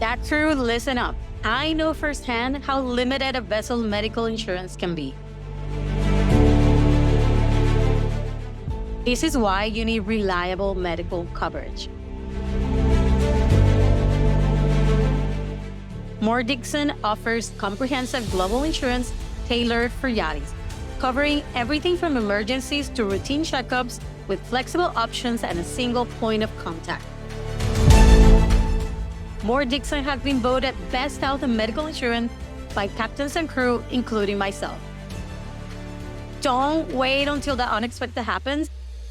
Yacht Crew, listen up. I know firsthand how limited a vessel's medical insurance can be. This is why you need reliable medical coverage. Moore Dixon offers comprehensive global insurance tailored for yachties, covering everything from emergencies to routine checkups with flexible options and a single point of contact. Moore Dixon has been voted best health and medical insurance by captains and crew, including myself. Don't wait until the unexpected happens.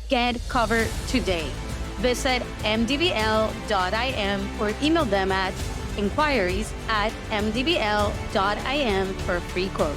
Get covered today. Visit mdbl.im or email them at inquiries@mdbl.im for a free quote.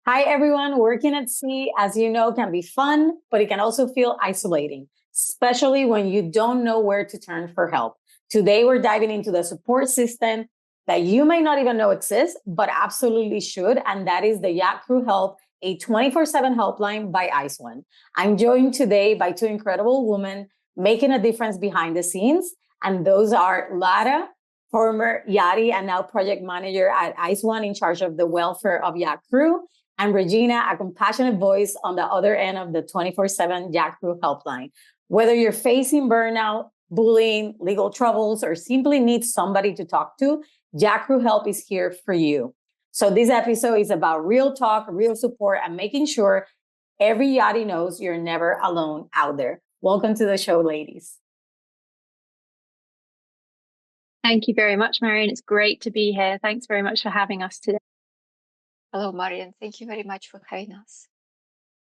Hi, everyone. Working at sea, as you know, can be fun, but it can also feel isolating, especially when you don't know where to turn for help. Today, we're diving into the support system that you may not even know exists, but absolutely should, and that is the Yacht Crew Help, a 24/7 helpline by ISWAN. I'm joined today by two incredible women making a difference behind the scenes, and those are Lara, former yachty and now project manager at ISWAN in charge of the welfare of Yacht Crew, and Reguina, a compassionate voice on the other end of the 24/7 Yacht Crew Helpline. Whether you're facing burnout, bullying, legal troubles, or simply need somebody to talk to, Yacht Crew Help is here for you. So this episode is about real talk, real support, and making sure every yachty knows you're never alone out there. Welcome to the show, ladies. Thank you very much, Marién. It's great to be here. Thanks very much for having us today. Hello, Marién. Thank you very much for having us.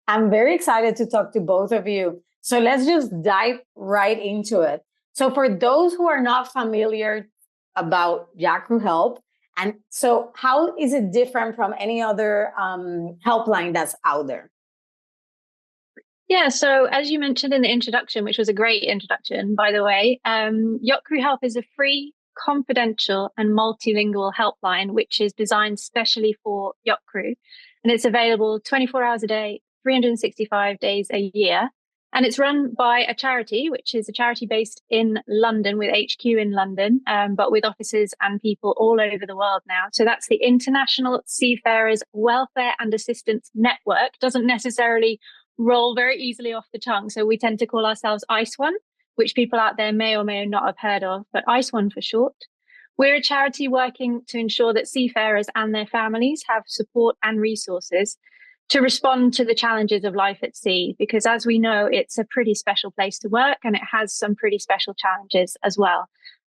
I'm very excited to talk to both of you. So let's just dive right into it. So for those who are not familiar about Yacht Crew Help, and so how is it different from any other helpline that's out there? Yeah, so as you mentioned in the introduction, which was a great introduction, by the way, Yacht Crew Help is a free, confidential and multilingual helpline, which is designed specially for yacht crew. And it's available 24 hours a day, 365 days a year. And it's run by a charity, which is a charity based in London with HQ in London, but with offices and people all over the world now. So that's the International Seafarers Welfare and Assistance Network. Doesn't necessarily roll very easily off the tongue. So we tend to call ourselves ISWAN, which people out there may or may not have heard of, but ISWAN for short. We're a charity working to ensure that seafarers and their families have support and resources to respond to the challenges of life at sea, because as we know, it's a pretty special place to work and it has some pretty special challenges as well.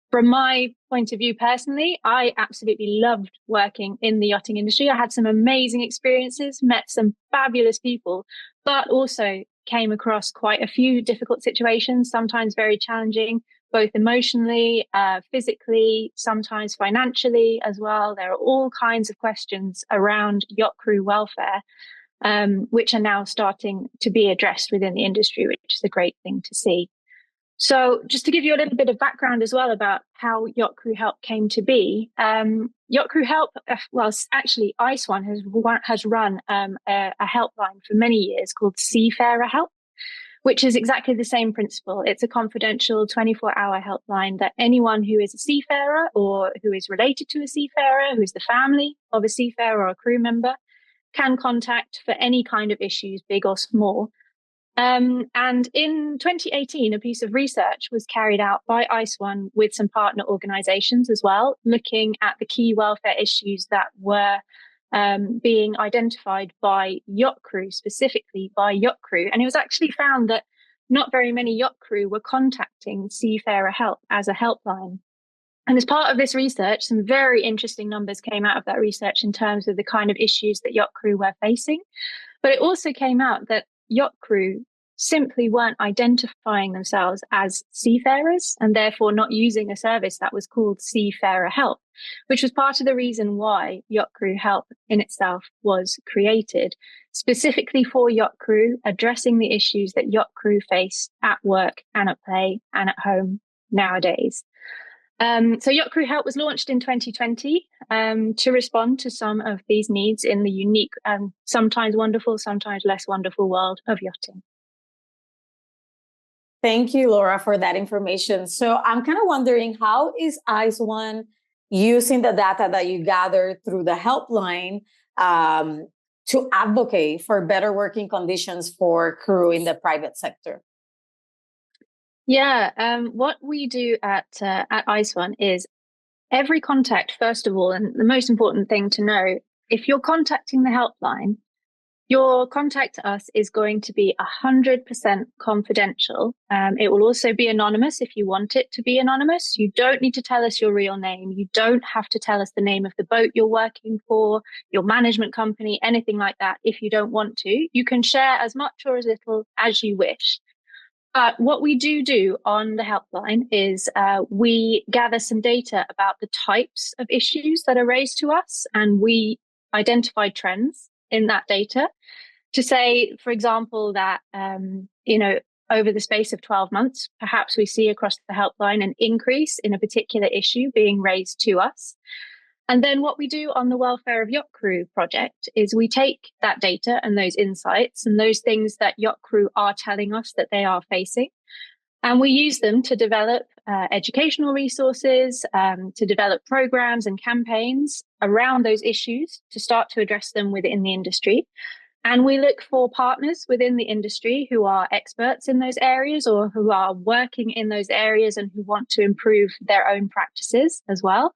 From my point of view personally, I absolutely loved working in the yachting industry. I had some amazing experiences, met some fabulous people, but also came across quite a few difficult situations, sometimes very challenging, both emotionally, physically, sometimes financially as well. There are all kinds of questions around yacht crew welfare, which are now starting to be addressed within the industry, which is a great thing to see. So just to give you a little bit of background as well about how Yacht Crew Help came to be, Yacht Crew Help, well, actually ISWAN has run a helpline for many years called Seafarer Help, which is exactly the same principle. It's a confidential 24-hour helpline that anyone who is a seafarer or who is related to a seafarer, who is the family of a seafarer or a crew member, can contact for any kind of issues, big or small. And in 2018, a piece of research was carried out by ISWAN with some partner organizations as well, looking at the key welfare issues that were being identified by yacht crew, specifically by yacht crew. And it was actually found that not very many yacht crew were contacting Seafarer Help as a helpline. And as part of this research, some very interesting numbers came out of that research in terms of the kind of issues that yacht crew were facing. But it also came out that yacht crew simply weren't identifying themselves as seafarers and therefore not using a service that was called Seafarer Help, which was part of the reason why Yacht Crew Help in itself was created, specifically for yacht crew, addressing the issues that yacht crew face at work and at play and at home nowadays. So Yacht Crew Help was launched in 2020 to respond to some of these needs in the unique and sometimes wonderful, sometimes less wonderful world of yachting. Thank you, Laura, for that information. So I'm kind of wondering, how is ISWAN using the data that you gathered through the helpline to advocate for better working conditions for crew in the private sector? Yeah, what we do at ISWAN is every contact, first of all, and the most important thing to know, if you're contacting the helpline, your contact to us is going to be 100% confidential. It will also be anonymous if you want it to be anonymous. You don't need to tell us your real name. You don't have to tell us the name of the boat you're working for, your management company, anything like that. If you don't want to, you can share as much or as little as you wish. But what we do on the helpline is we gather some data about the types of issues that are raised to us, and we identify trends in that data to say, for example, that, over the space of 12 months, perhaps we see across the helpline an increase in a particular issue being raised to us. And then what we do on the Welfare of Yacht Crew project is we take that data and those insights and those things that yacht crew are telling us that they are facing, and we use them to develop educational resources, to develop programs and campaigns around those issues to start to address them within the industry. And we look for partners within the industry who are experts in those areas or who are working in those areas and who want to improve their own practices as well.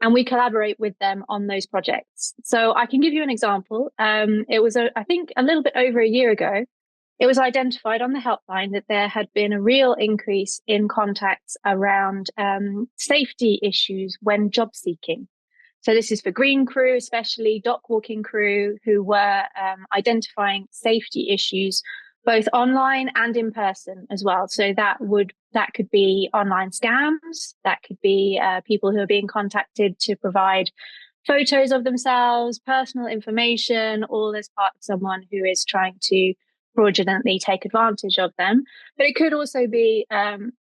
And we collaborate with them on those projects. So I can give you an example. It was, I think, a little bit over a year ago. It was identified on the helpline that there had been a real increase in contacts around safety issues when job seeking. So this is for green crew, especially dock walking crew, who were identifying safety issues both online and in person as well. So that could be online scams, that could be people who are being contacted to provide photos of themselves, personal information, all as part of someone who is trying to fraudulently take advantage of them. But it could also be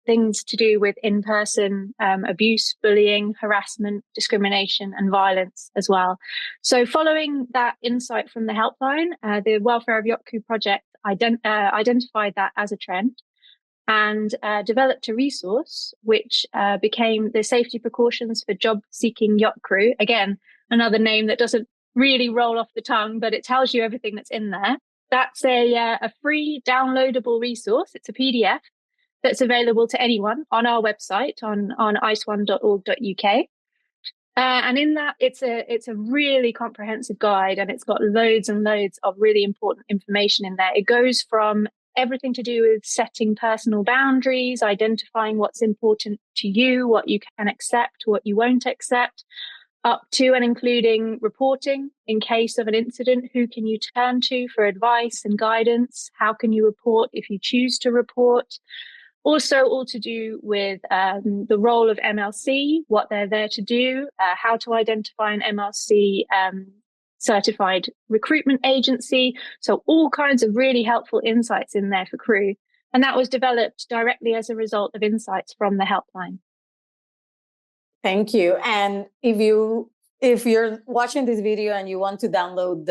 things to do with in-person abuse, bullying, harassment, discrimination, and violence as well. So following that insight from the helpline, the Welfare of Yacht Crew project identified that as a trend and developed a resource which became the Safety Precautions for Job-Seeking Yacht Crew. Again, another name that doesn't really roll off the tongue, but it tells you everything that's in there. That's a free downloadable resource. It's a PDF that's available to anyone on our website on iswan.org.uk. And in that, it's a really comprehensive guide, and it's got loads and loads of really important information in there. It goes from everything to do with setting personal boundaries, identifying what's important to you, what you can accept, what you won't accept, up to and including reporting in case of an incident. Who can you turn to for advice and guidance? How can you report if you choose to report? Also, all to do with the role of MLC, what they're there to do, how to identify an MLC certified recruitment agency. So all kinds of really helpful insights in there for crew. And that was developed directly as a result of insights from the helpline. Thank you. And if you're watching this video and you want to download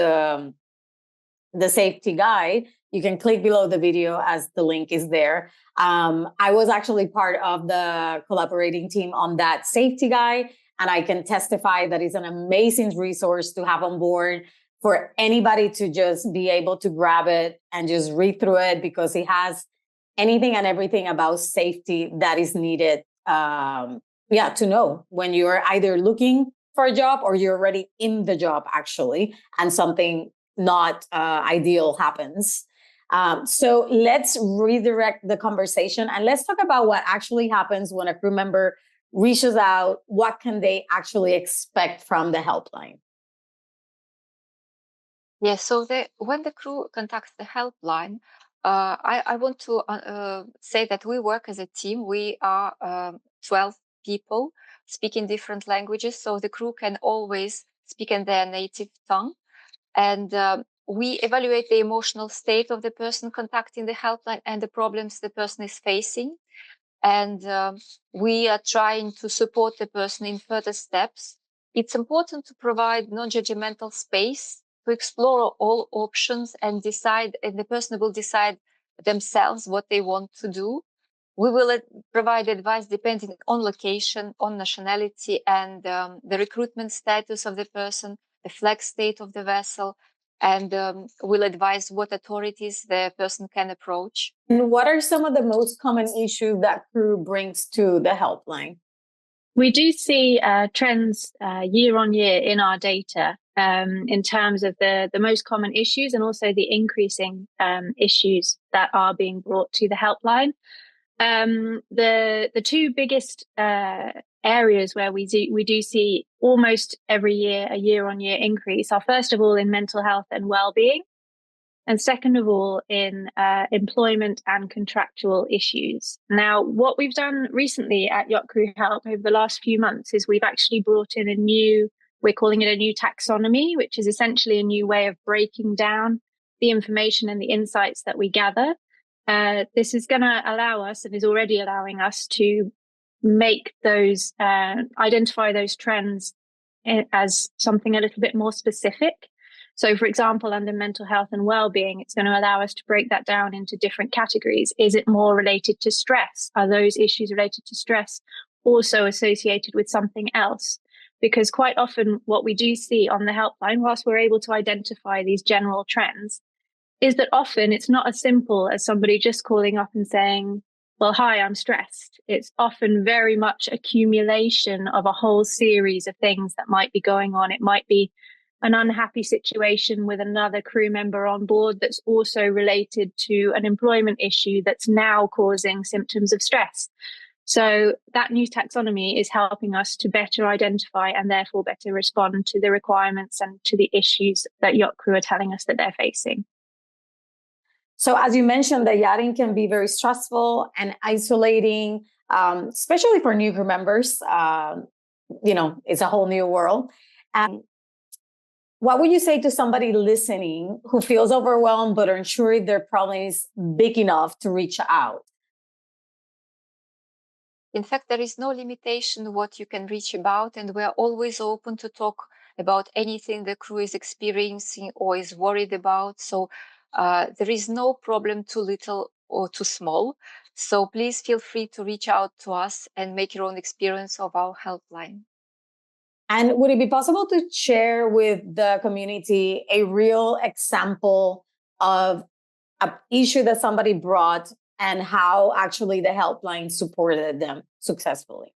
the safety guide, you can click below the video as the link is there. I was actually part of the collaborating team on that safety guide, and I can testify that it's an amazing resource to have on board for anybody to just be able to grab it and just read through it, because it has anything and everything about safety that is needed to know when you're either looking for a job or you're already in the job actually, and something not ideal happens. So let's redirect the conversation and let's talk about what actually happens when a crew member reaches out. What can they actually expect from the helpline? Yes, so when the crew contacts the helpline, I want to say that we work as a team. We are 12 people speaking different languages, so the crew can always speak in their native tongue. And we evaluate the emotional state of the person contacting the helpline and the problems the person is facing. And we are trying to support the person in further steps. It's important to provide non-judgmental space to explore all options and decide, and the person will decide themselves what they want to do. We will provide advice depending on location, on nationality, and the recruitment status of the person, the flag state of the vessel, and we'll advise what authorities the person can approach. And what are some of the most common issues that crew brings to the helpline? We do see trends year on year in our data in terms of the most common issues and also the increasing issues that are being brought to the helpline. The two biggest areas where we do see almost every year a year on year increase are, first of all, in mental health and well-being, and second of all, in employment and contractual issues. Now, what we've done recently at Yacht Crew Help over the last few months is we've actually brought in we're calling it a new taxonomy, which is essentially a new way of breaking down the information and the insights that we gather. This is going to allow us, and is already allowing us, to make those, identify those trends as something a little bit more specific. So, for example, under mental health and well-being, it's going to allow us to break that down into different categories. Is it more related to stress? Are those issues related to stress also associated with something else? Because quite often what we do see on the helpline, whilst we're able to identify these general trends, is that often it's not as simple as somebody just calling up and saying, well, hi, I'm stressed. It's often very much accumulation of a whole series of things that might be going on. It might be an unhappy situation with another crew member on board that's also related to an employment issue that's now causing symptoms of stress. So that new taxonomy is helping us to better identify and therefore better respond to the requirements and to the issues that yacht crew are telling us that they're facing. So as you mentioned, the yachting can be very stressful and isolating, especially for new crew members. It's a whole new world. And what would you say to somebody listening who feels overwhelmed but unsure if their problem is big enough to reach out? In fact, there is no limitation what you can reach about, and we're always open to talk about anything the crew is experiencing or is worried about. So there is no problem too little or too small. So please feel free to reach out to us and make your own experience of our helpline. And would it be possible to share with the community a real example of an issue that somebody brought and how actually the helpline supported them successfully?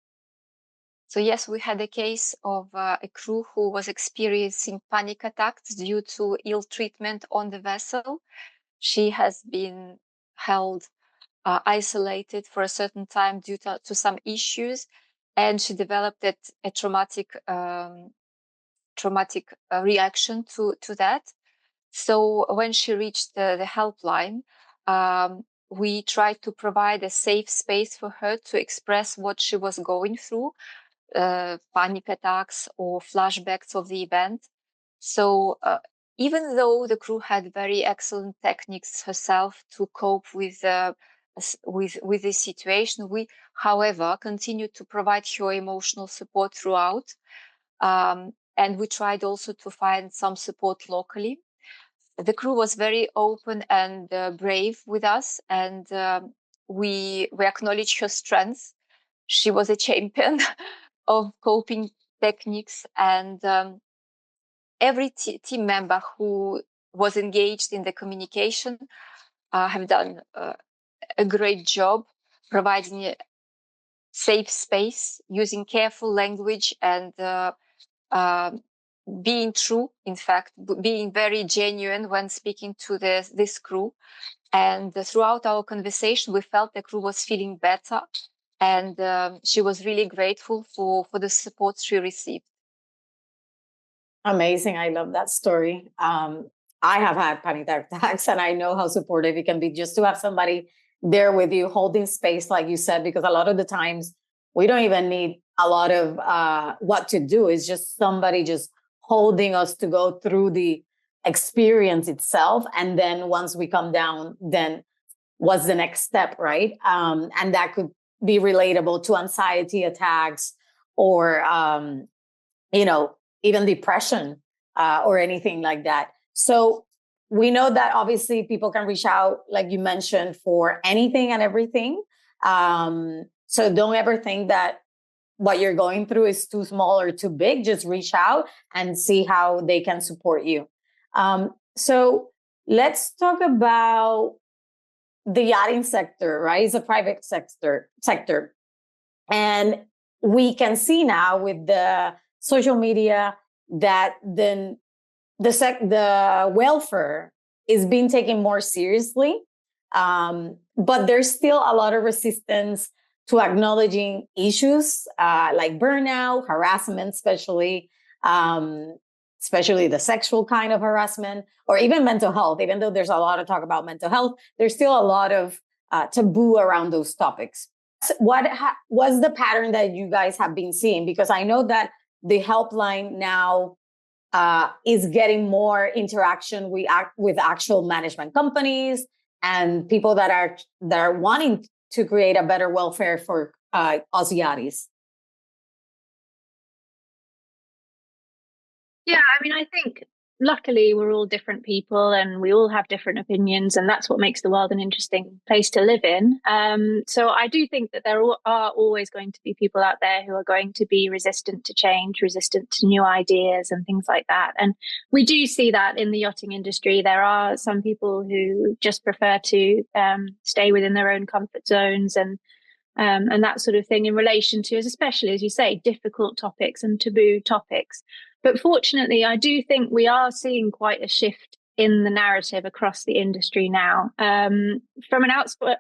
So yes, we had a case of a crew who was experiencing panic attacks due to ill treatment on the vessel. She has been held isolated for a certain time due to some issues, and she developed a traumatic reaction to that. So when she reached the helpline, we tried to provide a safe space for her to express what she was going through, panic attacks or flashbacks of the event. So even though the crew had very excellent techniques herself to cope with this situation, we, however, continued to provide her emotional support throughout. And we tried also to find some support locally. The crew was very open and brave with us, and we acknowledge her strengths. She was a champion of coping techniques, and every team member who was engaged in the communication have done a great job providing a safe space, using careful language, and being true, in fact, being very genuine when speaking to this crew. And throughout our conversation, we felt the crew was feeling better, and she was really grateful for the support she received. Amazing. I love that story. I have had panic attacks, and I know how supportive it can be just to have somebody there with you holding space, like you said, because a lot of the times we don't even need a lot of what to do. It's just somebody just holding us to go through the experience itself. And then once we come down, then what's the next step, right? And that could be relatable to anxiety attacks or, even depression or anything like that. So we know that obviously people can reach out, like you mentioned, for anything and everything. So don't ever think that what you're going through is too small or too big. Just reach out and see how they can support you. So let's talk about the yachting sector, right? It's a private sector. And we can see now with the social media that the welfare is being taken more seriously. But there's still a lot of resistance to acknowledging issues like burnout, harassment, especially the sexual kind of harassment, or even mental health. Even though there's a lot of talk about mental health, there's still a lot of taboo around those topics. What was the pattern that you guys have been seeing? Because I know that the helpline now is getting more interaction with actual management companies and people that are wanting to create a better welfare for us yachties. Yeah, I mean, I think luckily we're all different people and we all have different opinions, and that's what makes the world an interesting place to live in. So I do think that there are always going to be people out there who are going to be resistant to change, resistant to new ideas and things like that. And we do see that in the yachting industry. There are some people who just prefer to stay within their own comfort zones and that sort of thing in relation to, especially, as you say, difficult topics and taboo topics. But fortunately, I do think we are seeing quite a shift in the narrative across the industry now. From an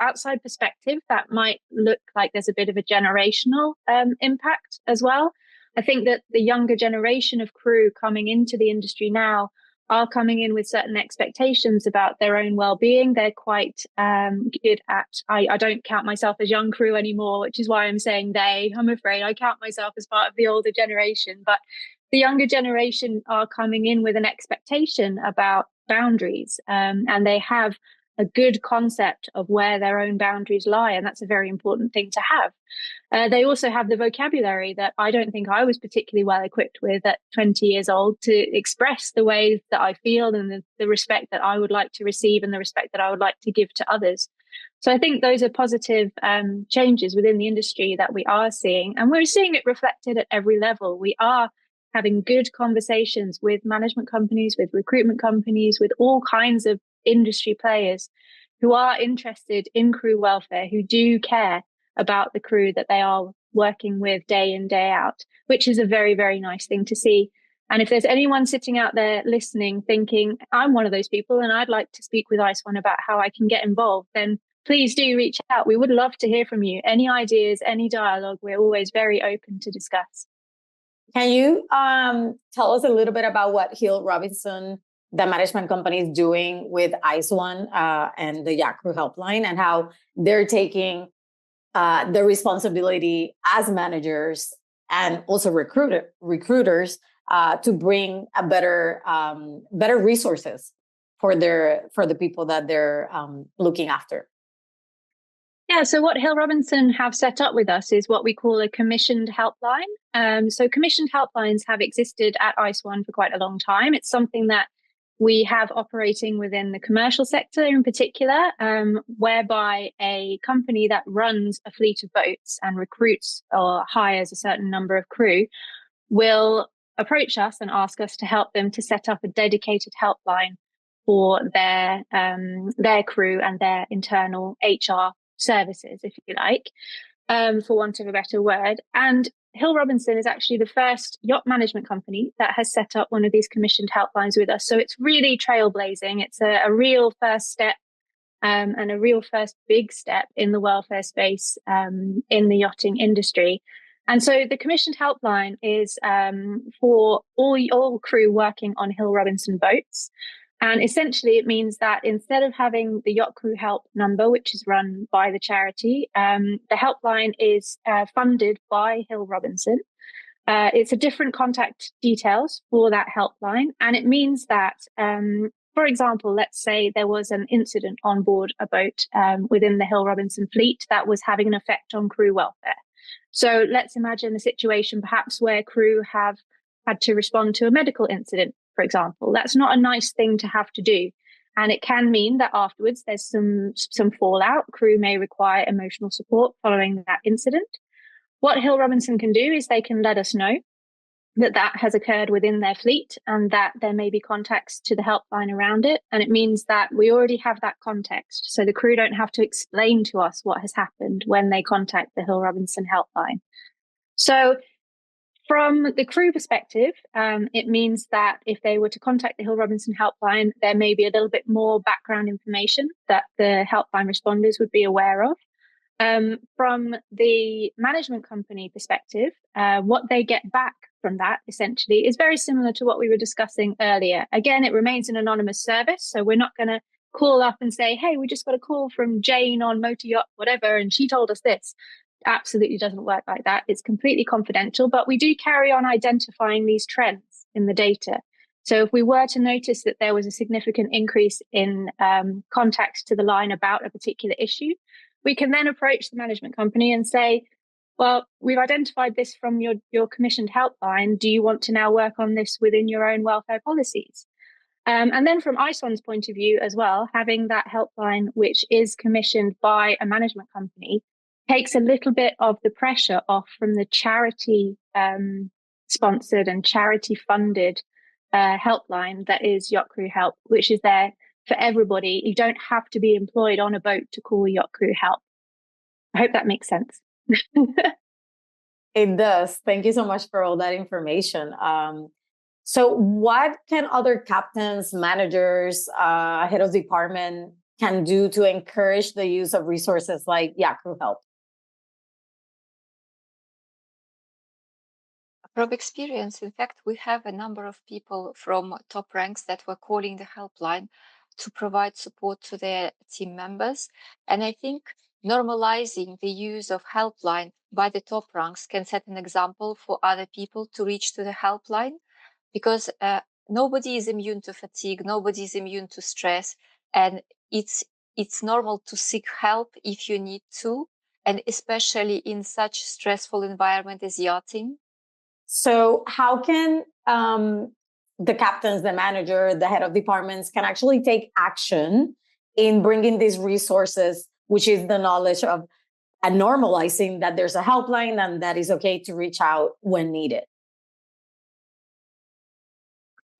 outside perspective, that might look like there's a bit of a generational impact as well. I think that the younger generation of crew coming into the industry now are coming in with certain expectations about their own well-being. They're quite good at, I don't count myself as young crew anymore, which is why I'm saying they. I'm afraid I count myself as part of the older generation. But the younger generation are coming in with an expectation about boundaries, and they have a good concept of where their own boundaries lie, and that's a very important thing to have. They also have the vocabulary that I don't think I was particularly well equipped with at 20 years old to express the ways that I feel and the respect that I would like to receive and the respect that I would like to give to others. So I think those are positive changes within the industry that we are seeing, and we're seeing it reflected at every level. We are having good conversations with management companies, with recruitment companies, with all kinds of industry players who are interested in crew welfare, who do care about the crew that they are working with day in, day out, which is a very, very nice thing to see. And if there's anyone sitting out there listening, thinking, I'm one of those people and I'd like to speak with ISWAN about how I can get involved, then please do reach out. We would love to hear from you. Any ideas, any dialogue, we're always very open to discuss. Can you tell us a little bit about what Hill Robinson, the management company, is doing with ISWAN and the Yacht Crew Helpline, and how they're taking the responsibility as managers and also recruiters to bring a better resources for the people that they're looking after? Yeah, so what Hill Robinson have set up with us is what we call a commissioned helpline. So commissioned helplines have existed at ISWAN for quite a long time. It's something that we have operating within the commercial sector in particular, whereby a company that runs a fleet of boats and recruits or hires a certain number of crew will approach us and ask us to help them to set up a dedicated helpline for their crew and their internal HR services, if you like, for want of a better word. And Hill Robinson is actually the first yacht management company that has set up one of these commissioned helplines with us. So it's really trailblazing. It's a real first step and a real first big step in the welfare space in the yachting industry. And so the commissioned helpline is for all crew working on Hill Robinson boats. And essentially, it means that instead of having the Yacht Crew Help number, which is run by the charity, the helpline is funded by Hill Robinson. It's a different contact details for that helpline. And it means that, for example, let's say there was an incident on board a boat within the Hill Robinson fleet that was having an effect on crew welfare. So let's imagine a situation perhaps where crew have had to respond to a medical incident, for example. That's not a nice thing to have to do. And it can mean that afterwards there's some fallout. Crew may require emotional support following that incident. What Hill Robinson can do is they can let us know that that has occurred within their fleet and that there may be contacts to the helpline around it. And it means that we already have that context. So the crew don't have to explain to us what has happened when they contact the Hill Robinson helpline. So from the crew perspective, it means that if they were to contact the Hill Robinson helpline, there may be a little bit more background information that the helpline responders would be aware of. From the management company perspective, what they get back from that essentially is very similar to what we were discussing earlier. Again, it remains an anonymous service, so we're not going to call up and say, hey, we just got a call from Jane on Motor Yacht, whatever, and she told us this. Absolutely doesn't work like that. It's completely confidential, but we do carry on identifying these trends in the data. So if we were to notice that there was a significant increase in contacts to the line about a particular issue, we can then approach the management company and say, well, we've identified this from your commissioned helpline. Do you want to now work on this within your own welfare policies? And then from ISWAN's point of view as well, having that helpline, which is commissioned by a management company, takes a little bit of the pressure off from the charity sponsored and charity funded helpline that is Yacht Crew Help, which is there for everybody. You don't have to be employed on a boat to call Yacht Crew Help. I hope that makes sense. It does. Thank you so much for all that information. So what can other captains, managers, head of department can do to encourage the use of resources like Yacht Crew Help? From experience, in fact, we have a number of people from top ranks that were calling the helpline to provide support to their team members. And I think normalizing the use of helpline by the top ranks can set an example for other people to reach to the helpline, because nobody is immune to fatigue, nobody is immune to stress, and it's normal to seek help if you need to, and especially in such stressful environment as yachting. So how can the captains, the manager, the head of departments can actually take action in bringing these resources, which is the knowledge of and normalizing that there's a helpline and that is okay to reach out when needed?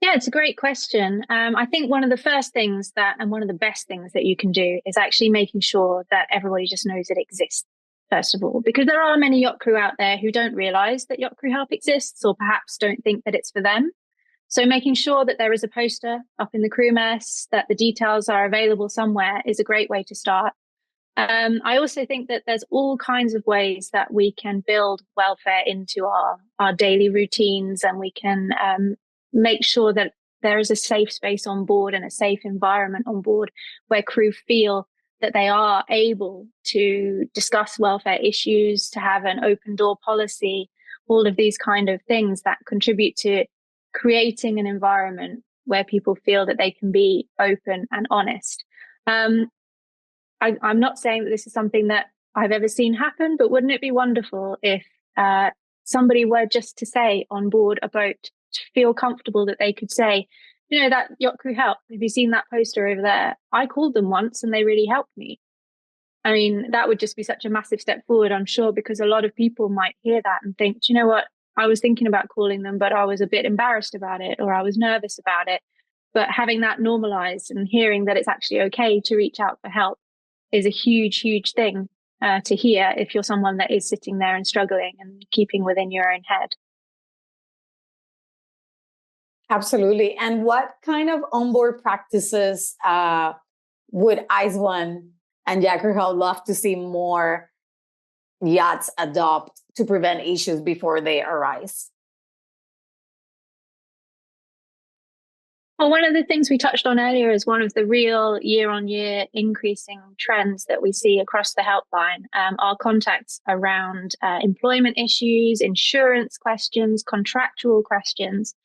Yeah, it's a great question. I think one of the first things and one of the best things that you can do is actually making sure that everybody just knows it exists, first of all, because there are many yacht crew out there who don't realize that Yacht Crew Help exists, or perhaps don't think that it's for them. So making sure that there is a poster up in the crew mess, that the details are available somewhere, is a great way to start. I also think that there's all kinds of ways that we can build welfare into our daily routines, and we can make sure that there is a safe space on board and a safe environment on board where crew feel that they are able to discuss welfare issues, to have an open door policy, all of these kind of things that contribute to creating an environment where people feel that they can be open and honest. I'm not saying that this is something that I've ever seen happen, but wouldn't it be wonderful if somebody were just to say on board a boat, to feel comfortable that they could say, you know, that Yacht Crew Help, have you seen that poster over there? I called them once and they really helped me. I mean, that would just be such a massive step forward, I'm sure, because a lot of people might hear that and think, do you know what? I was thinking about calling them, but I was a bit embarrassed about it, or I was nervous about it. But having that normalized and hearing that it's actually okay to reach out for help is a huge, huge thing to hear if you're someone that is sitting there and struggling and keeping within your own head. Absolutely. And what kind of onboard practices would ISWAN and Yacht Crew Help love to see more yachts adopt to prevent issues before they arise? Well, one of the things we touched on earlier is one of the real year-on-year increasing trends that we see across the helpline are contacts around employment issues, insurance questions, contractual questions.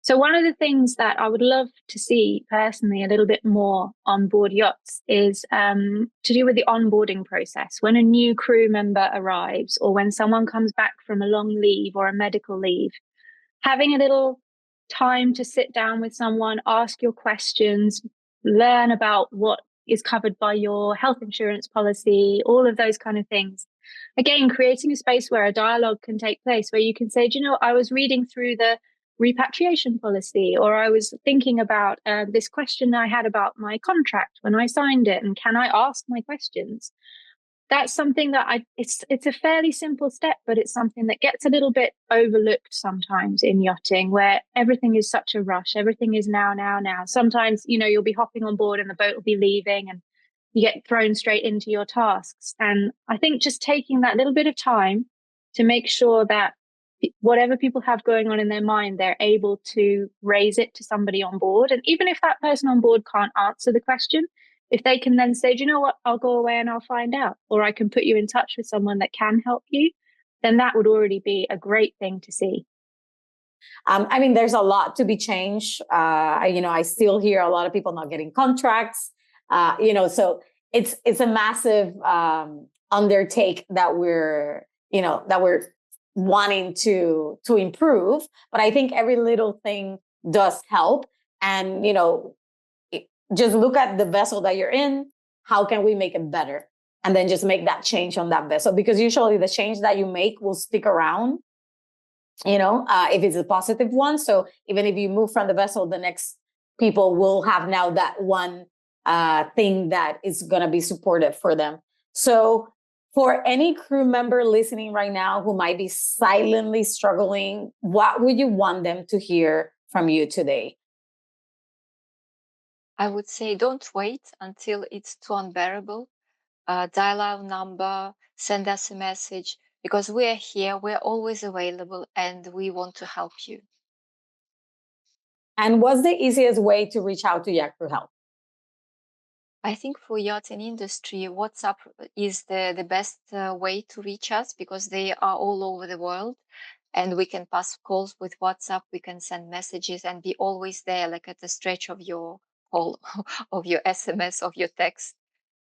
So one of the things that I would love to see personally a little bit more on board yachts is to do with the onboarding process. When a new crew member arrives, or when someone comes back from a long leave or a medical leave, having a little time to sit down with someone, ask your questions, learn about what is covered by your health insurance policy, all of those kind of things. Again, creating a space where a dialogue can take place, where you can say, do you know, I was reading through the repatriation policy, or I was thinking about this question I had about my contract when I signed it, and can I ask my questions? That's something that it's a fairly simple step, but it's something that gets a little bit overlooked sometimes in yachting, where everything is such a rush. Everything is now. Sometimes, you know, you'll be hopping on board and the boat will be leaving and you get thrown straight into your tasks. And I think just taking that little bit of time to make sure that whatever people have going on in their mind, they're able to raise it to somebody on board. And even if that person on board can't answer the question, if they can then say, do you know what, I'll go away and I'll find out, or I can put you in touch with someone that can help you, then that would already be a great thing to see. I mean, there's a lot to be changed. I still hear a lot of people not getting contracts. So it's a massive undertake that we're wanting to improve. But I think every little thing does help. And just look at the vessel that you're in. How can we make it better? And then just make that change on that vessel, because usually the change that you make will stick around, if it's a positive one. So even if you move from the vessel, the next people will have now that one thing that is going to be supportive for them. So for any crew member listening right now who might be silently struggling, what would you want them to hear from you today? I would say don't wait until it's too unbearable. Dial our number, send us a message, because we're here, we're always available, and we want to help you. And what's the easiest way to reach out to Yacht Crew Help? I think for yachting industry, WhatsApp is the best way to reach us, because they are all over the world, and we can pass calls with WhatsApp. We can send messages and be always there, like at the stretch of your call, of your SMS, of your text.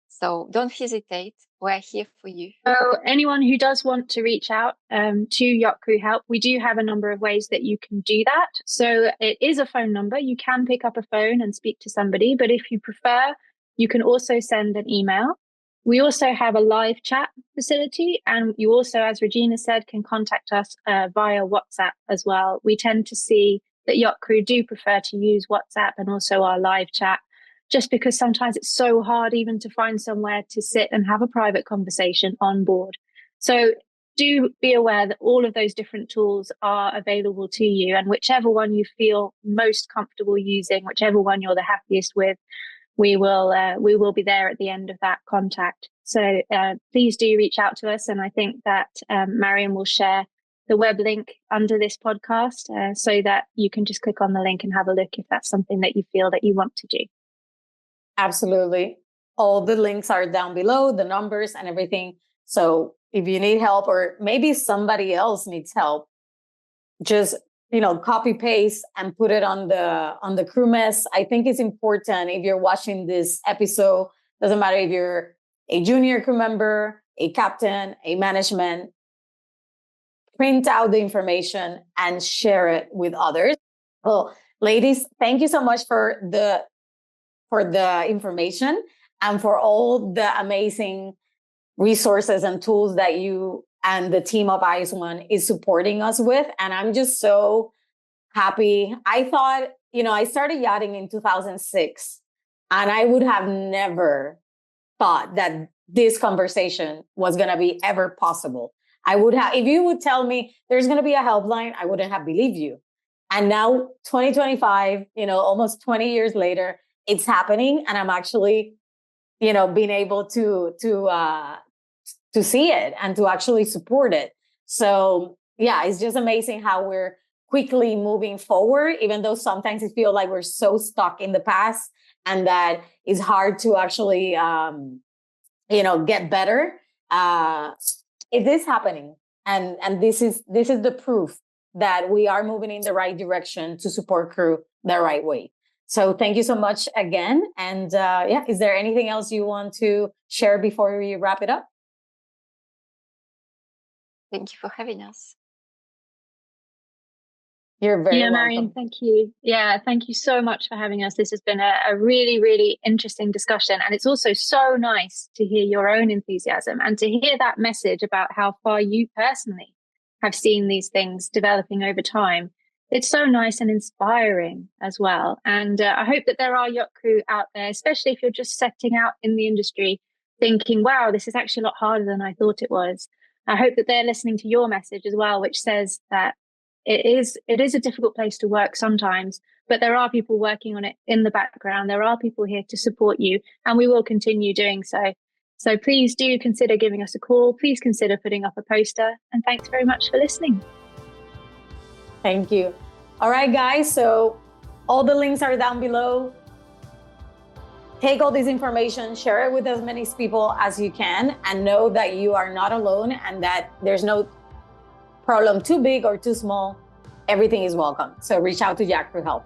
So don't hesitate. We're here for you. So anyone who does want to reach out to Yacht Crew Help, we do have a number of ways that you can do that. So it is a phone number. You can pick up a phone and speak to somebody, but if you prefer, you can also send an email. We also have a live chat facility, and you also, as Reguina said, can contact us via WhatsApp as well. We tend to see that Yacht Crew do prefer to use WhatsApp and also our live chat, just because sometimes it's so hard even to find somewhere to sit and have a private conversation on board. So do be aware that all of those different tools are available to you, and whichever one you feel most comfortable using, whichever one you're the happiest with, we will be there at the end of that contact. So please do reach out to us. And I think that Marién will share the web link under this podcast so that you can just click on the link and have a look if that's something that you feel that you want to do. Absolutely. All the links are down below, the numbers and everything. So if you need help, or maybe somebody else needs help, just copy paste and put it on the crew mess. I think it's important, if you're watching this episode, doesn't matter if you're a junior crew member, a captain, a management, print out the information and share it with others. Well, ladies, thank you so much for the information and for all the amazing resources and tools that you and the team of ISWAN is supporting us with. And I'm just so happy. I thought, I started yachting in 2006, and I would have never thought that this conversation was going to be ever possible. If you would tell me there's going to be a helpline, I wouldn't have believed you. And now 2025, almost 20 years later, it's happening. And I'm actually, being able to see it and to actually support it. So yeah, it's just amazing how we're quickly moving forward, even though sometimes it feels like we're so stuck in the past and that it's hard to actually, get better. It is happening. And this is the proof that we are moving in the right direction to support crew the right way. So thank you so much again. And is there anything else you want to share before we wrap it up? Thank you for having us. You're very Marién, welcome. thank you. Yeah, thank you so much for having us. This has been a really, really interesting discussion. And it's also so nice to hear your own enthusiasm and to hear that message about how far you personally have seen these things developing over time. It's so nice and inspiring as well. And I hope that there are yacht crew out there, especially if you're just setting out in the industry, thinking, wow, this is actually a lot harder than I thought it was. I hope that they're listening to your message as well, which says that it is a difficult place to work sometimes, but there are people working on it in the background. There are people here to support you, and we will continue doing so. So please do consider giving us a call. Please consider putting up a poster. And thanks very much for listening. Thank you. All right, guys. So all the links are down below. Take all this information, share it with as many people as you can, and know that you are not alone and that there's no problem too big or too small. Everything is welcome. So reach out to Yacht Crew Help.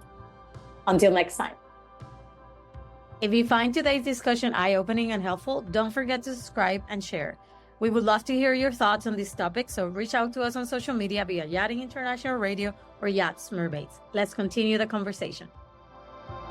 Until next time. If you find today's discussion eye-opening and helpful, don't forget to subscribe and share. We would love to hear your thoughts on this topic, so reach out to us on social media via Yachting International Radio or Yachts Mermaids. Let's continue the conversation.